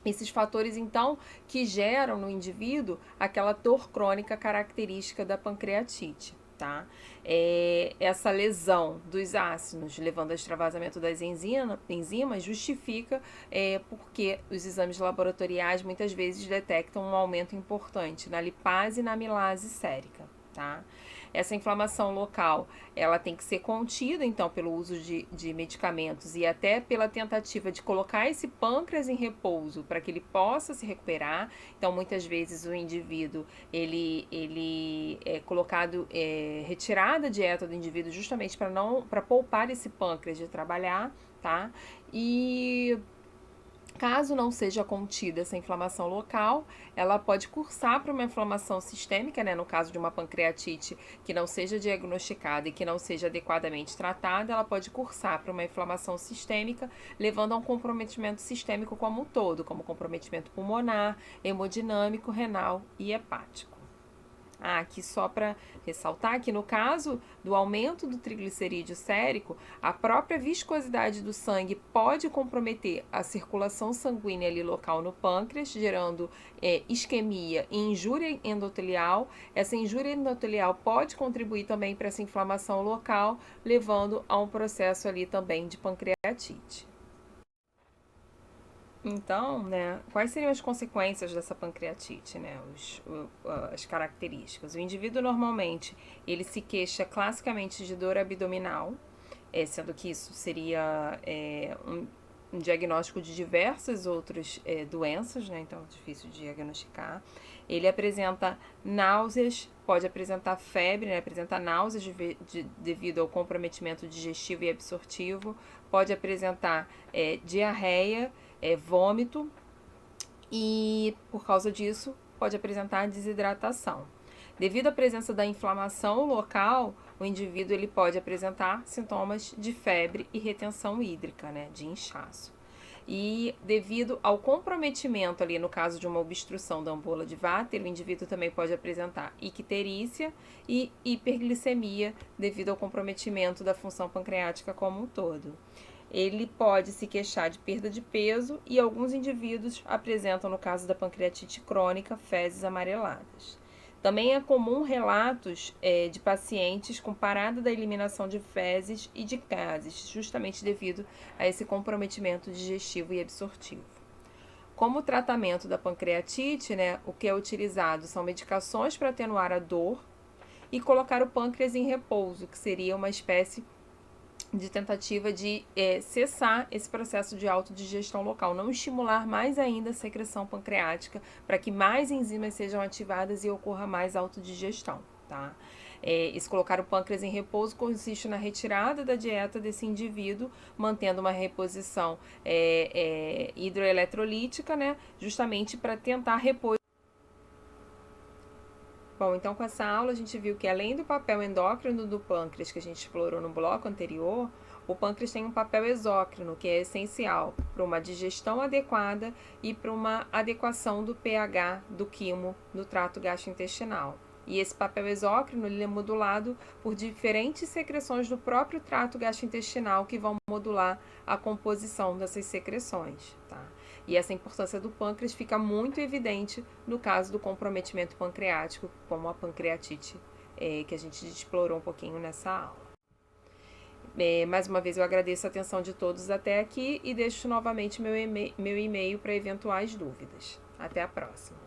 Esses fatores, então, que geram no indivíduo aquela dor crônica característica da pancreatite. Tá? Essa lesão dos ácidos, levando ao extravasamento das enzimas, justifica porque os exames laboratoriais muitas vezes detectam um aumento importante na lipase e na amilase sérica. Tá? Essa inflamação local, ela tem que ser contida, então, pelo uso de medicamentos e até pela tentativa de colocar esse pâncreas em repouso para que ele possa se recuperar. Então, muitas vezes o indivíduo, ele é colocado, retirado da dieta do indivíduo justamente para poupar esse pâncreas de trabalhar, tá? E caso não seja contida essa inflamação local, ela pode cursar para uma inflamação sistêmica, né? No caso de uma pancreatite que não seja diagnosticada e que não seja adequadamente tratada, ela pode cursar para uma inflamação sistêmica, levando a um comprometimento sistêmico como um todo, como comprometimento pulmonar, hemodinâmico, renal e hepático. Aqui só para ressaltar que no caso do aumento do triglicerídeo sérico, a própria viscosidade do sangue pode comprometer a circulação sanguínea ali local no pâncreas, gerando isquemia e injúria endotelial. Essa injúria endotelial pode contribuir também para essa inflamação local, levando a um processo ali também de pancreatite. Então, né, quais seriam as consequências dessa pancreatite, né, as características? O indivíduo normalmente, ele se queixa classicamente de dor abdominal, sendo que isso seria um diagnóstico de diversas outras doenças, né, então é difícil de diagnosticar. Ele apresenta náuseas, pode apresentar febre, né, apresenta náuseas devido ao comprometimento digestivo e absortivo, pode apresentar diarreia, vômito e, por causa disso, pode apresentar desidratação. Devido à presença da inflamação local, o indivíduo ele pode apresentar sintomas de febre e retenção hídrica, né, de inchaço. E devido ao comprometimento ali, no caso de uma obstrução da ampola de Vater, o indivíduo também pode apresentar icterícia e hiperglicemia devido ao comprometimento da função pancreática como um todo. Ele pode se queixar de perda de peso e alguns indivíduos apresentam, no caso da pancreatite crônica, fezes amareladas. Também é comum relatos de pacientes com parada da eliminação de fezes e de gases, justamente devido a esse comprometimento digestivo e absortivo. Como tratamento da pancreatite, né, o que é utilizado são medicações para atenuar a dor e colocar o pâncreas em repouso, que seria uma espécie de tentativa de cessar esse processo de autodigestão local, não estimular mais ainda a secreção pancreática para que mais enzimas sejam ativadas e ocorra mais autodigestão, tá? Esse colocar o pâncreas em repouso consiste na retirada da dieta desse indivíduo, mantendo uma reposição hidroeletrolítica, né, justamente para tentar repor. Bom, então com essa aula a gente viu que além do papel endócrino do pâncreas que a gente explorou no bloco anterior, o pâncreas tem um papel exócrino que é essencial para uma digestão adequada e para uma adequação do pH do quimo do trato gastrointestinal. E esse papel exócrino ele é modulado por diferentes secreções do próprio trato gastrointestinal que vão modular a composição dessas secreções, tá? E essa importância do pâncreas fica muito evidente no caso do comprometimento pancreático, como a pancreatite, que a gente explorou um pouquinho nessa aula. Mais uma vez eu agradeço a atenção de todos até aqui e deixo novamente meu e-mail para eventuais dúvidas. Até a próxima.